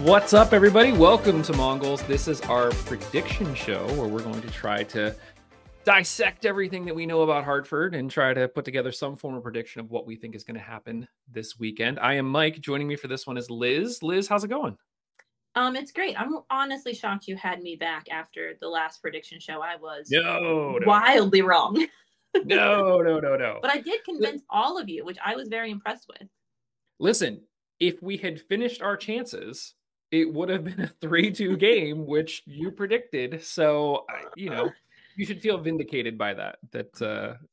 What's up, everybody? Welcome to Mongols. This is our prediction show where we're going to try to dissect everything that we know about Hartford and try to put together some form of prediction of what we think is going to happen this weekend. I am Mike. Joining me for this one is Liz. Liz, how's it going? It's great. I'm honestly shocked you had me back after the last prediction show. I was wildly wrong. No. But I did convince all of you, which I was very impressed with. Listen, if we had finished our chances, it would have been a 3-2 game, which you predicted. So, you should feel vindicated by that.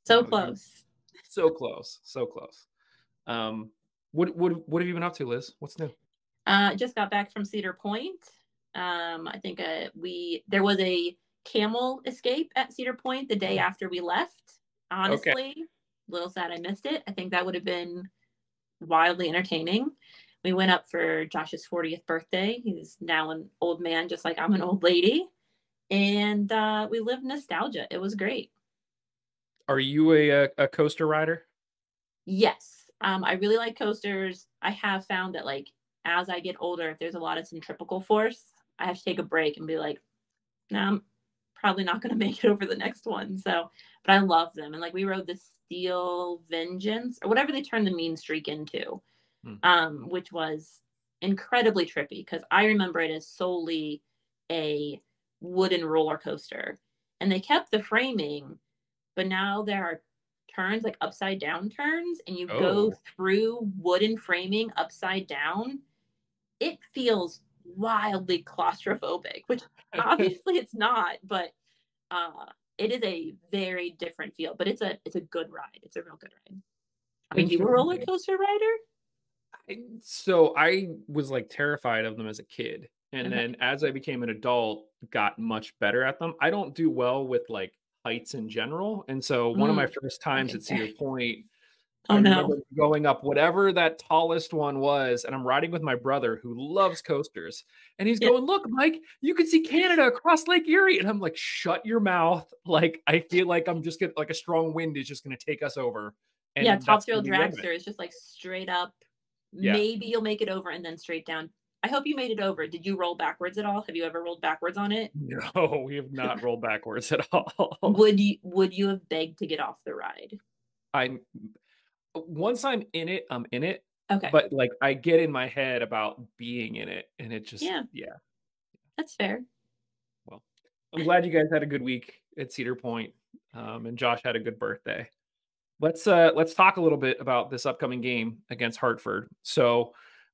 So close. So close. What have you been up to, Liz? What's new? Just got back from Cedar Point. I think there was a camel escape at Cedar Point the day after we left. Honestly, a little sad I missed it. I think that would have been wildly entertaining. We went up for Josh's 40th birthday. He's now an old man, just like I'm an old lady. And we lived nostalgia. It was great. Are you a coaster rider? Yes. I really like coasters. I have found that, like, as I get older, if there's a lot of centrifugal force, I have to take a break and be like, no, I'm probably not going to make it over the next one. So, but I love them. And like, we rode the Steel Vengeance or whatever they turned the Mean Streak into, which was incredibly trippy because I remember it as solely a wooden roller coaster. And they kept the framing, but now there are turns, like upside down turns, and you go through wooden framing upside down. It feels wildly claustrophobic, which obviously it's not, but it is a very different feel. But it's a good ride. It's a real good ride. Are you a roller coaster rider? So I was like terrified of them as a kid, and then as I became an adult, got much better at them. I don't do well with like heights in general, and so one of my first times at Cedar Point, I remember going up whatever that tallest one was, and I'm riding with my brother who loves coasters, and he's going, "Look, Mike, you can see Canada across Lake Erie," and I'm like, "Shut your mouth!" Like I feel like I'm just getting like a strong wind is just going to take us over. And Top Thrill Dragster is just like straight up. Yeah. Maybe you'll make it over and then straight down. I hope you made it over. Did you roll backwards at all? Have you ever rolled backwards on it? No, we have not rolled backwards at all. Would you have begged to get off the ride? Once I'm in it, I'm in it. Okay. But like I get in my head about being in it, and it just yeah. That's fair. Well, I'm glad you guys had a good week at Cedar Point, and Josh had a good birthday. Let's talk a little bit about this upcoming game against Hartford. So,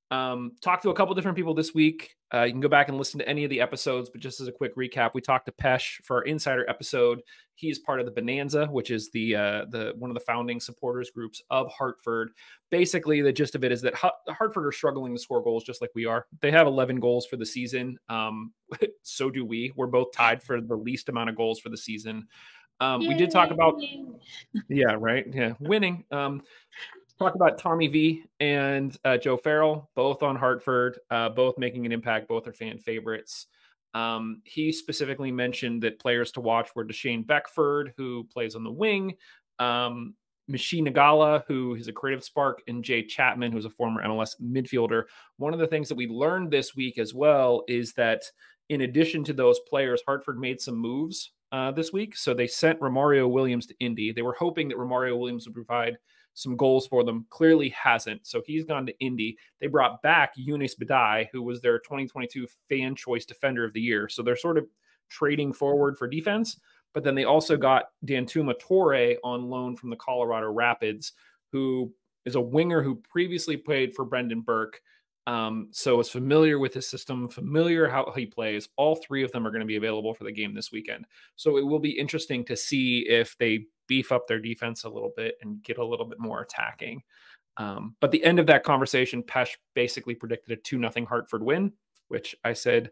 talked to a couple different people this week. You can go back and listen to any of the episodes, but just as a quick recap, we talked to Pesh for our insider episode. He's part of the Bonanza, which is the one of the founding supporters groups of Hartford. Basically, the gist of it is that Hartford are struggling to score goals just like we are. They have 11 goals for the season. So do we. We're both tied for the least amount of goals for the season. We did talk about winning. Talk about Tommy V and Joe Farrell, both on Hartford, both making an impact. Both are fan favorites. He specifically mentioned that players to watch were Deshane Beckford, who plays on the wing, Mishi Nagala, who is a creative spark, and Jay Chapman, who's a former MLS midfielder. One of the things that we learned this week as well is that in addition to those players, Hartford made some moves this week. So they sent Romario Williams to Indy. They were hoping that Romario Williams would provide some goals for them. Clearly hasn't. So he's gone to Indy. They brought back Eunice Badai, who was their 2022 Fan Choice Defender of the Year. So they're sort of trading forward for defense. But then they also got Dantuma Torre on loan from the Colorado Rapids, who is a winger who previously played for Brendan Burke. So is familiar with his system, familiar how he plays. All three of them are going to be available for the game this weekend. So it will be interesting to see if they beef up their defense a little bit and get a little bit more attacking. But the end of that conversation, Pesh basically predicted a 2-0 Hartford win, which I said,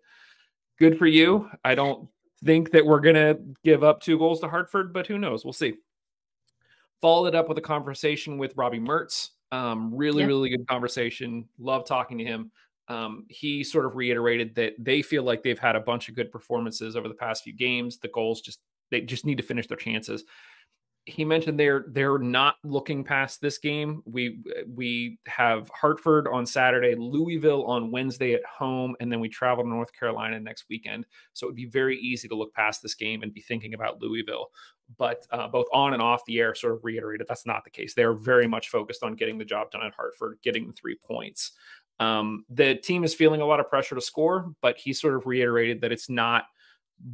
good for you. I don't think that we're going to give up 2 goals to Hartford, but who knows? We'll see. Followed it up with a conversation with Robbie Mertz. Really good conversation. Love talking to him. He sort of reiterated that they feel like they've had a bunch of good performances over the past few games. The goals they just need to finish their chances. he mentioned they're not looking past this game. We have Hartford on Saturday, Louisville on Wednesday at home, and then we travel to North Carolina next weekend. So it would be very easy to look past this game and be thinking about Louisville. But both on and off the air sort of reiterated that's not the case. They're very much focused on getting the job done at Hartford, getting the 3 points. The team is feeling a lot of pressure to score, but he sort of reiterated that it's not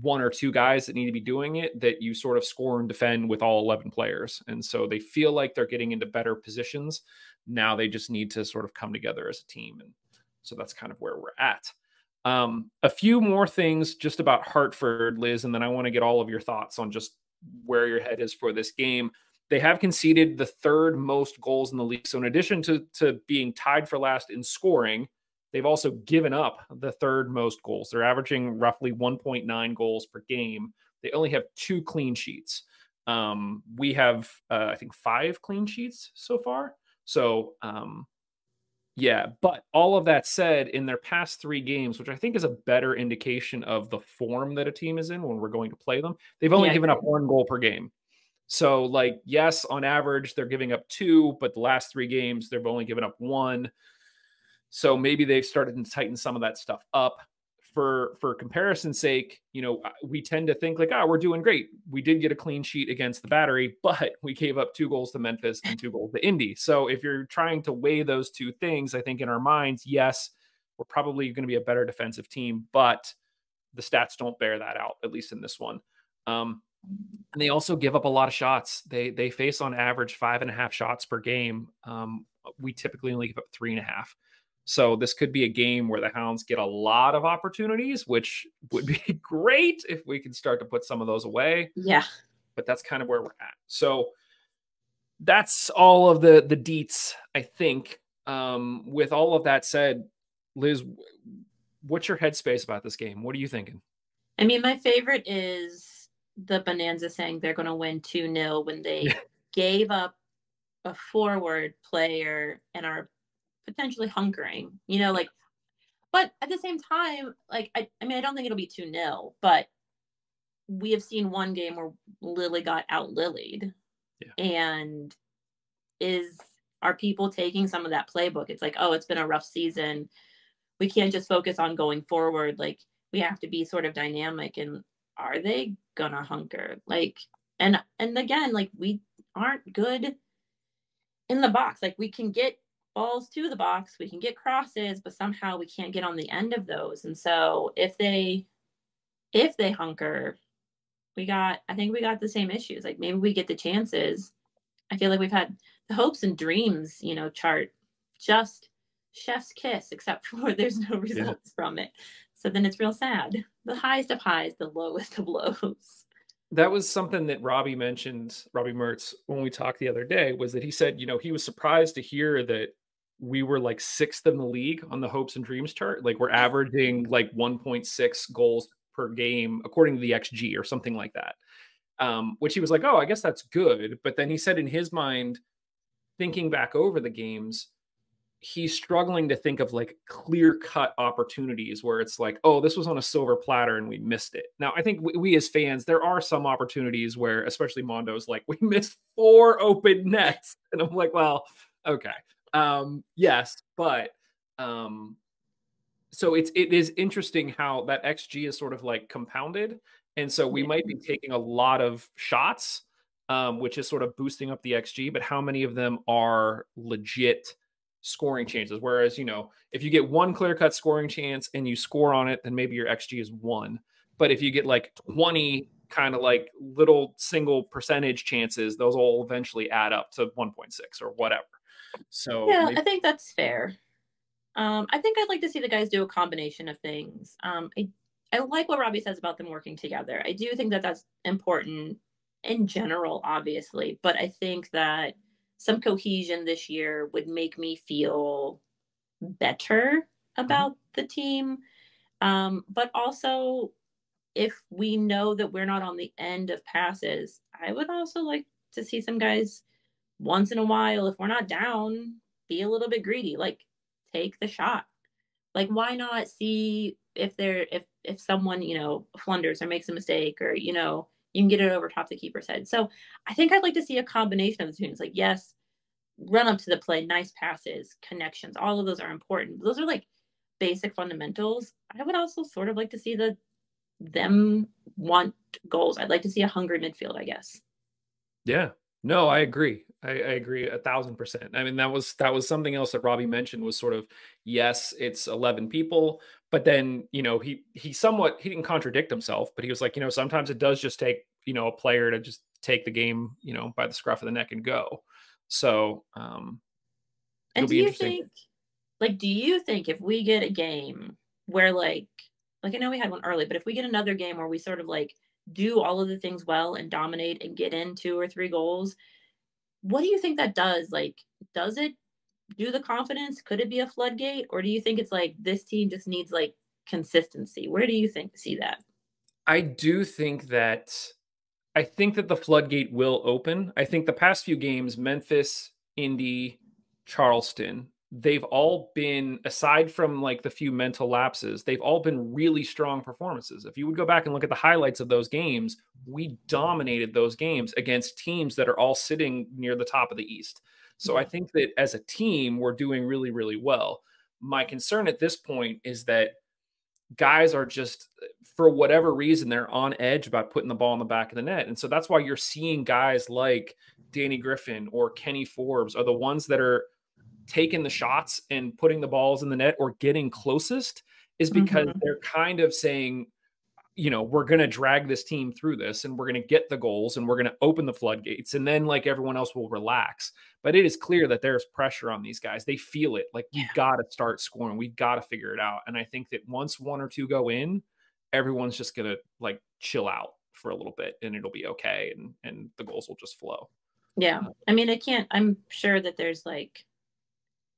one or two guys that need to be doing it, that you sort of score and defend with all 11 players. And so they feel like they're getting into better positions. Now they just need to sort of come together as a team. And so that's kind of where we're at. A few more things just about Hartford, Liz, and then I want to get all of your thoughts on just where your head is for this game. They have conceded the third most goals in the league. So in addition to being tied for last in scoring, they've also given up the third most goals. They're averaging roughly 1.9 goals per game. They only have 2 clean sheets. We have, I think, 5 clean sheets so far. So, yeah. But all of that said, in their past 3 games, which I think is a better indication of the form that a team is in when we're going to play them, they've only given up 1 goal per game. So, like, yes, on average, they're giving up 2, but the last 3 games, they've only given up 1. So maybe they've started to tighten some of that stuff up. For comparison's sake, we tend to think like, we're doing great. We did get a clean sheet against the Battery, but we gave up 2 goals to Memphis and 2 goals to Indy. So if you're trying to weigh those 2 things, I think in our minds, yes, we're probably going to be a better defensive team, but the stats don't bear that out, at least in this one. And they also give up a lot of shots. They face on average 5.5 shots per game. We typically only give up 3.5. So this could be a game where the Hounds get a lot of opportunities, which would be great if we can start to put some of those away. Yeah. But that's kind of where we're at. So that's all of the deets, I think. With all of that said, Liz, what's your headspace about this game? What are you thinking? I mean, my favorite is the Bonanza saying they're going to win 2-0 when they gave up a forward player and are potentially hunkering, but at the same time, I mean, I don't think it'll be 2-0, but we have seen one game where Lily got out Lilied. Yeah. And are people taking some of that playbook? It's like, oh, it's been a rough season. We can't just focus on going forward. Like, we have to be sort of dynamic. And are they gonna hunker? And again, we aren't good in the box. We can get balls to the box, we can get crosses, but somehow we can't get on the end of those. And so if they hunker, I think we got the same issues. Maybe we get the chances. I feel like we've had the hopes and dreams, chart just chef's kiss, except for there's no results from it. So then it's real sad. The highest of highs, the lowest of lows. That was something that Robbie mentioned, Robbie Mertz, when we talked the other day, was that he said, he was surprised to hear that we were 6th in the league on the hopes and dreams chart. We're averaging 1.6 goals per game, according to the XG or something like that. Which he was like, oh, I guess that's good. But then he said in his mind, thinking back over the games, he's struggling to think of clear-cut opportunities where it's oh, this was on a silver platter and we missed it. Now, I think we as fans, there are some opportunities where, especially Mondo's we missed 4 open nets. And I'm like, well, okay. Yes, but so it is interesting how that XG is sort of compounded. And so we might be taking a lot of shots, which is sort of boosting up the XG, but how many of them are legit scoring chances? Whereas, if you get 1 clear-cut scoring chance and you score on it, then maybe your XG is 1. But if you get 20 kind of little single percentage chances, those will eventually add up to 1.6 or whatever. So yeah, I think that's fair. I think I'd like to see the guys do a combination of things. I like what Robbie says about them working together. I do think that that's important in general, obviously, but I think that some cohesion this year would make me feel better about the team. But also, if we know that we're not on the end of passes, I would also like to see some guys once in a while, if we're not down, be a little bit greedy, take the shot. Why not see if someone, flunders or makes a mistake, or, you you can get it over top the keeper's head. So I think I'd like to see a combination of the two things. Like, yes, run up to the play, nice passes, connections, all of those are important. Those are like basic fundamentals. I would also sort of like to see them want goals. I'd like to see a hungry midfield, I guess. Yeah. No, I agree. I agree 1,000%. I mean, that was something else that Robbie mentioned was sort of, yes, it's 11 people, but then, he didn't contradict himself, but he was like, sometimes it does just take, a player to just take the game, by the scruff of the neck and go. So, And it'll do be you interesting. think, like, do you think if we get a game where like I know we had one early, but if we get another game where we sort of like do all of the things well and dominate and get in 2 or 3 goals, what do you think that does? Like, does it do the confidence? Could it be a floodgate? Or do you think it's like this team just needs like consistency? Where do you see that? I do think that I think that the floodgate will open. I think the past few games, Memphis, Indy, Charleston, they've all been, aside from like the few mental lapses, they've all been really strong performances. If you would go back and look at the highlights of those games, we dominated those games against teams that are all sitting near the top of the East. So I Yeah. think that as a team, we're doing really, really well. My concern at this point is that guys are just, for whatever reason, they're on edge about putting the ball in the back of the net. And so that's why you're seeing guys like Danny Griffin or Kenny Forbes are the ones that are taking the shots and putting the balls in the net or getting closest, is because Hmm. they're kind of saying, we're going to drag this team through this and we're going to get the goals and we're going to open the floodgates. And then, like, everyone else will relax. But it is clear that there's pressure on these guys. They feel it. Like, we've got to start scoring. We've got to figure it out. And I think that once one or two go in, everyone's just going to like chill out for a little bit and it'll be okay. And the goals will just flow. Yeah. I mean, I'm sure that there's like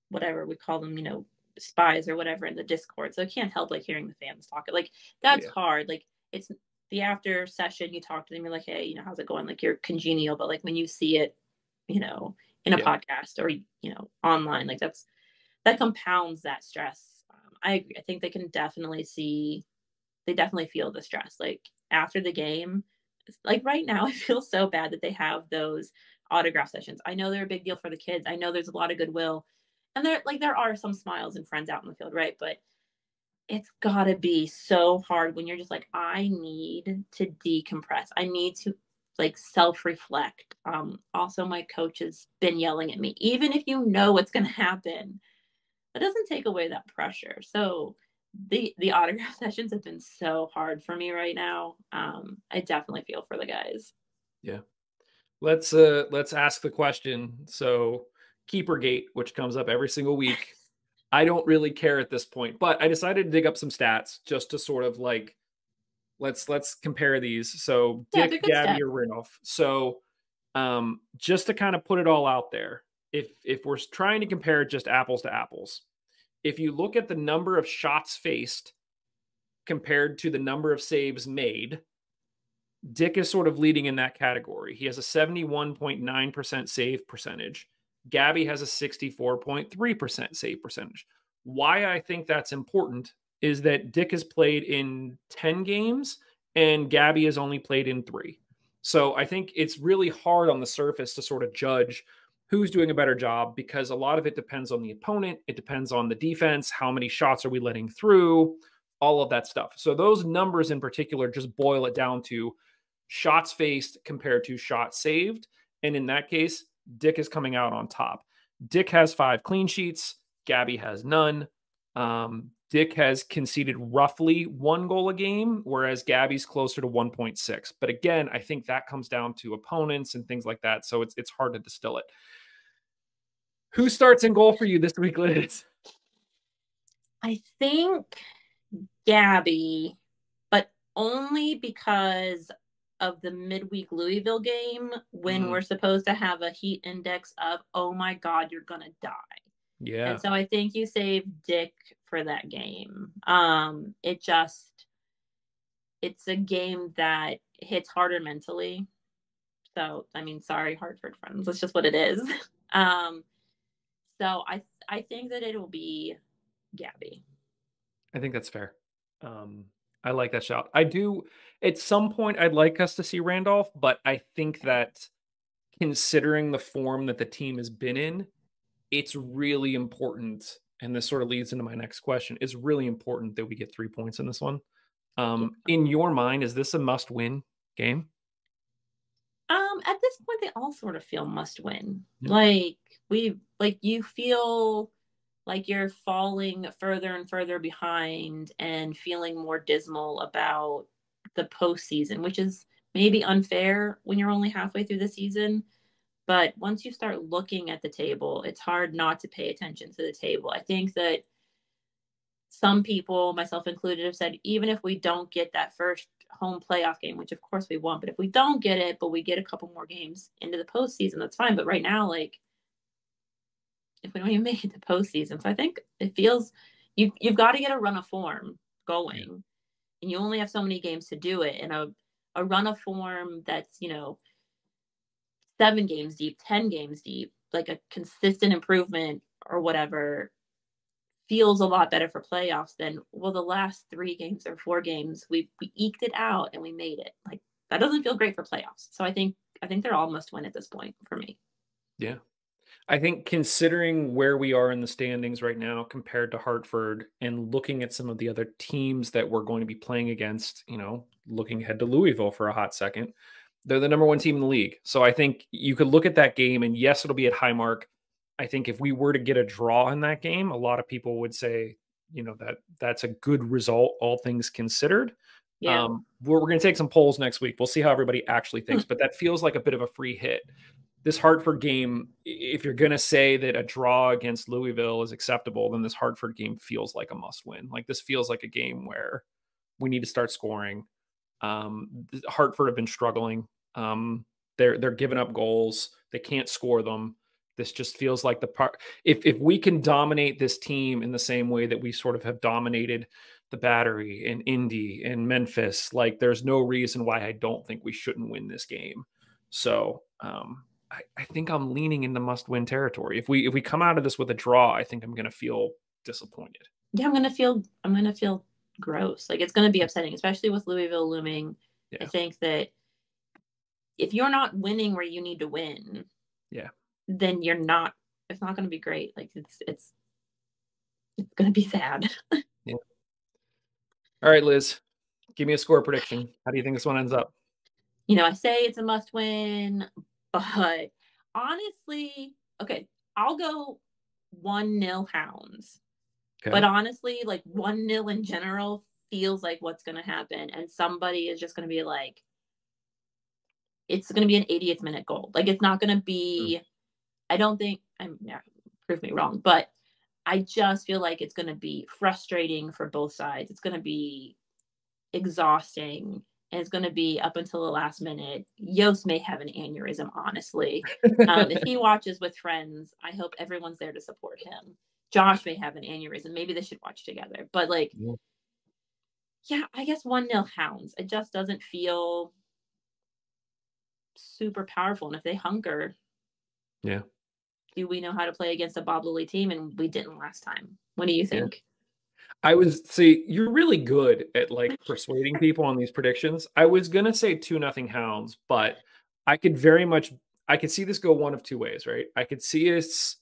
whatever we call them, spies or whatever in the Discord. So I can't help like hearing the fans talk. Like that's Yeah. hard. Like it's the after session, you talk to them, you're like, hey, how's it going? Like you're congenial, but like when you see it, in a Yeah. podcast or online, like that compounds that stress. I agree. I think they definitely feel the stress. Like after the game, like right now, I feel so bad that they have those autograph sessions. I know they're a big deal for the kids. I know there's a lot of goodwill, and there are some smiles and friends out in the field, right? But it's gotta be so hard when you're just like, I need to decompress. I need to like self-reflect. Also my coach has been yelling at me. Even if you know what's gonna happen, that doesn't take away that pressure. So the autograph sessions have been so hard for me right now. I definitely feel for the guys. Yeah. Let's ask the question. So, Keepergate, which comes up every single week. I don't really care at this point, but I decided to dig up some stats just to sort of like, let's compare these. So Yeah, they're Dick, good Gabby, stats. or Rinoff. So just to kind of put it all out there, if we're trying to compare just apples to apples, if you look at the number of shots faced compared to the number of saves made, Dick is sort of leading in that category. He has a 71.9% save percentage. Gabby has a 64.3% save percentage. Why I think that's important is that Dick has played in 10 games and Gabby has only played in 3. So I think it's really hard on the surface to sort of judge who's doing a better job, because a lot of it depends on the opponent. It depends on the defense. How many shots are we letting through? All of that stuff. So those numbers in particular just boil it down to shots faced compared to shots saved. And in that case, Dick is coming out on top. Dick has 5 clean sheets. Gabby has none. Dick has conceded roughly 1 goal a game, whereas Gabby's closer to 1.6. But again, I think that comes down to opponents and things like that. So it's hard to distill it. Who starts in goal for you this week, Liz? I think Gabby, but only because of the midweek Louisville game when Mm, we're supposed to have a heat index of, oh my God, you're going to die. And yeah. so I think you save Dick for that game. It's a game that hits harder mentally. So, I mean, sorry, Hartford friends. That's just what it is. Um, so I think that it'll be Gabby. I think that's fair. I like that shout. I do. At some point, I'd like us to see Randolph, but I think that considering the form that the team has been in, it's really important. And this sort of leads into my next question. It's really important that we get 3 points in this one. Yeah. In your mind, is this a must-win game? At this point, they all sort of feel must win. Yeah. Like you feel like you're falling further and further behind and feeling more dismal about the postseason, which is maybe unfair when you're only halfway through the season. But once you start looking at the table, it's hard not to pay attention to the table. I think that some people, myself included, have said even if we don't get that first home playoff game, which of course we won't, but if we don't get it, but we get a couple more games into the postseason, that's fine. But right now, like if we don't even make it to postseason, so I think it feels you've got to get a run of form going, Yeah. and you only have so many games to do it. And a run of form that's 7 games deep, 10 games deep, like a consistent improvement or whatever feels a lot better for playoffs than well the last 3 games or 4 games we eked it out and we made it. Like that doesn't feel great for playoffs. So I think they're all must win at this point for me. Yeah. I think considering where we are in the standings right now compared to Hartford and looking at some of the other teams that we're going to be playing against, looking ahead to Louisville for a hot second, they're the number one team in the league. So I think you could look at that game and yes, it'll be at Highmark. I think if we were to get a draw in that game, a lot of people would say, that's a good result, all things considered. Yeah. We're going to take some polls next week. We'll see how everybody actually thinks, but that feels like a bit of a free hit. This Hartford game, if you're going to say that a draw against Louisville is acceptable, then this Hartford game feels like a must win. Like this feels like a game where we need to start scoring. Hartford have been struggling. They're giving up goals. They can't score them. This just feels like the part. If we can dominate this team in the same way that we sort of have dominated the Battery and Indy and Memphis, like there's no reason why I don't think we shouldn't win this game. So I think I'm leaning into must-win territory. If we come out of this with a draw, I think I'm going to feel disappointed. Yeah, I'm gonna feel gross. Like it's gonna be upsetting, especially with Louisville looming. Yeah. I think that if you're not winning where you need to win, Yeah. then it's not gonna be great. Like it's gonna be sad. Yeah. All right, Liz, give me a score prediction. How do you think this one ends up? I say it's a must win, but honestly, okay, I'll go 1-0 Hounds. Okay. But honestly, like 1-0 in general feels like what's going to happen. And somebody is just going to be like, it's going to be an 80th minute goal. Like it's not going to be, I don't think, prove me wrong, but I just feel like it's going to be frustrating for both sides. It's going to be exhausting. And it's going to be up until the last minute. Yost may have an aneurysm, honestly. If he watches with friends, I hope everyone's there to support him. Josh may have an aneurysm. Maybe they should watch together. But yeah, I guess 1-0 Hounds. It just doesn't feel super powerful. And if they hunker, Yeah. do we know how to play against a Bob Lilly team? And we didn't last time. What do you think? You're really good at like persuading people on these predictions. I was gonna say 2-0 Hounds, but I could see this go one of two ways, right? I could see us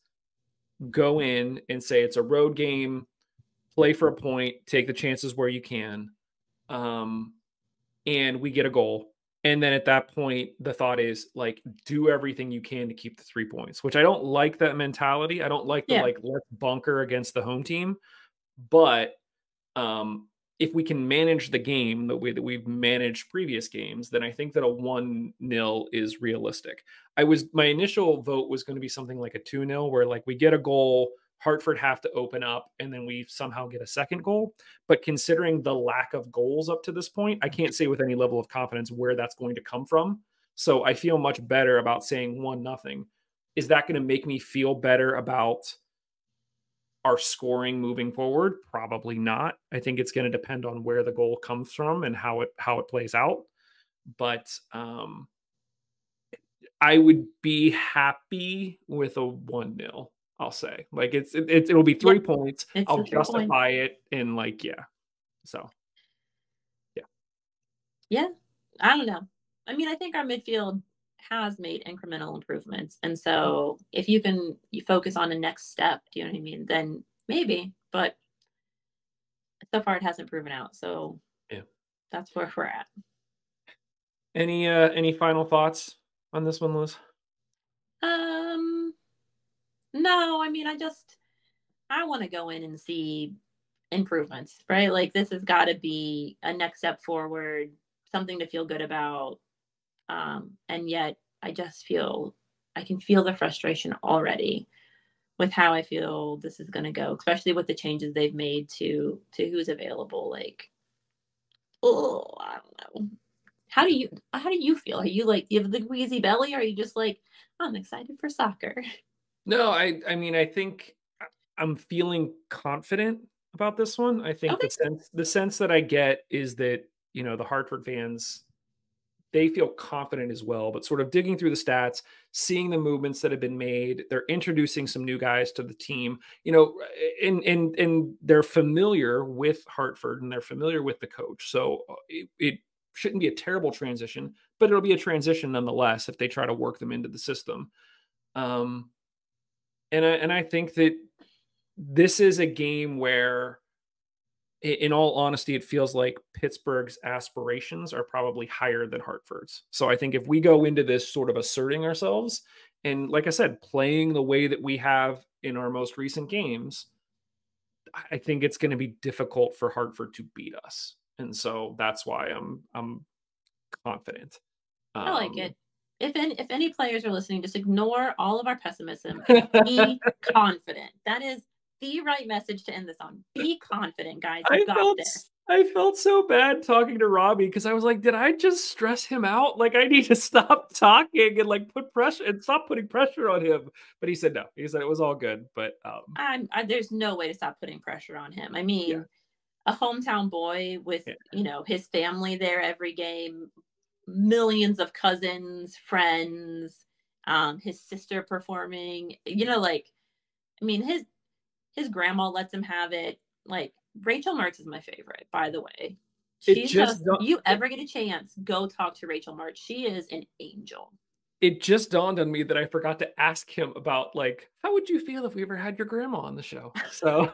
go in and say it's a road game, play for a point, take the chances where you can, and we get a goal. And then at that point, the thought is like, do everything you can to keep the 3 points, which I don't like that mentality. I don't like the Yeah. let's bunker against the home team. But if we can manage the game the way that we've managed previous games, then I think that a 1-0 is realistic. My initial vote was going to be something like a 2-0, where like we get a goal, Hartford have to open up, and then we somehow get a second goal. But considering the lack of goals up to this point, I can't say with any level of confidence where that's going to come from. So I feel much better about saying 1-0. Is that going to make me feel better about our scoring moving forward? Probably not. I think it's going to depend on where the goal comes from and how it plays out. But I would be happy with a 1-0. I'll say like it'll be 3 points. It's I'll the 3 points. justify it in like yeah. So yeah. Yeah, I don't know. I mean, I think our midfield has made incremental improvements, and so if you focus on the next step, do you know what I mean? Then maybe, but so far it hasn't proven out. So Yeah. that's where we're at. Any final thoughts on this one, Liz? Um, no, I mean, I want to go in and see improvements, right? Like this has got to be a next step forward, something to feel good about. And yet I just feel I can feel the frustration already with how I feel this is going to go, especially with the changes they've made to who's available. Like, oh, I don't know. How do you feel? Are you like, do you have the wheezy belly, or are you just like, I'm excited for soccer? No, I mean, I think I'm feeling confident about this one. I think Okay. the sense that I get is that, the Hartford fans, they feel confident as well, but sort of digging through the stats, seeing the movements that have been made, they're introducing some new guys to the team, and they're familiar with Hartford and they're familiar with the coach. So it shouldn't be a terrible transition, but it'll be a transition nonetheless if they try to work them into the system. Um, and I think that this is a game where, in all honesty, it feels like Pittsburgh's aspirations are probably higher than Hartford's. So I think if we go into this sort of asserting ourselves and, like I said, playing the way that we have in our most recent games, I think it's going to be difficult for Hartford to beat us. And so that's why I'm confident. I like Um, it. If any players are listening, just ignore all of our pessimism and be confident. That is the right message to end this on. Be confident, guys. You I got felt this. I felt so bad talking to Robbie because I was like, did I just stress him out? Like I need to stop talking and like put pressure and stop putting pressure on him. But he said no. He said it was all good. But There's no way to stop putting pressure on him. I yeah, mean, a hometown boy with, yeah. his family there every game, millions of cousins, friends, his sister performing, like, I mean, his grandma lets him have it. Like, Rachel Mertz is my favorite, by the way. It She's just just, you ever get a chance, go talk to Rachel Mertz. She is an angel. it just dawned on me that I forgot to ask him about like how would you feel if we ever had your grandma on the show? So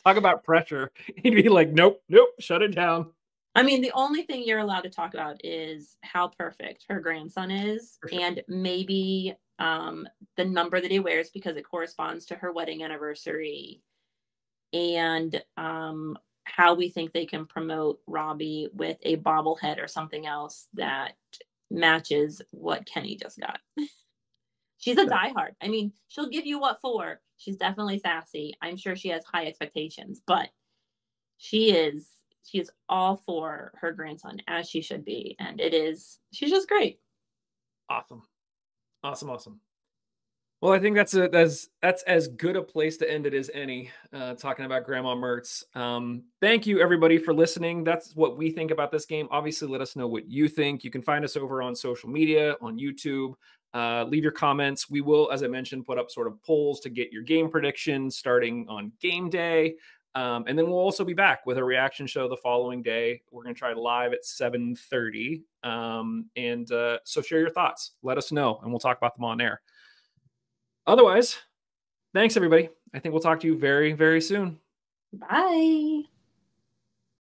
talk about pressure. He'd be like, nope, nope, shut it down. I mean, the only thing you're allowed to talk about is how perfect her grandson is, For sure. and maybe the number that he wears because it corresponds to her wedding anniversary, and how we think they can promote Robbie with a bobblehead or something else that matches what Kenny just got. She's a diehard. I mean, she'll give you what for. She's definitely sassy. I'm sure she has high expectations, but she is all for her grandson, as she should be, and she's just great. Awesome. Awesome, awesome. Well, I think that's as good a place to end it as any. Talking about Grandma Mertz. Thank you everybody for listening. That's what we think about this game. Obviously, let us know what you think. You can find us over on social media, on YouTube. Leave your comments. We will, as I mentioned, put up sort of polls to get your game predictions starting on game day. And then we'll also be back with a reaction show the following day. We're going to try live at 7:30. So share your thoughts. Let us know, and we'll talk about them on air. Otherwise, thanks everybody. I think we'll talk to you very, very soon. Bye.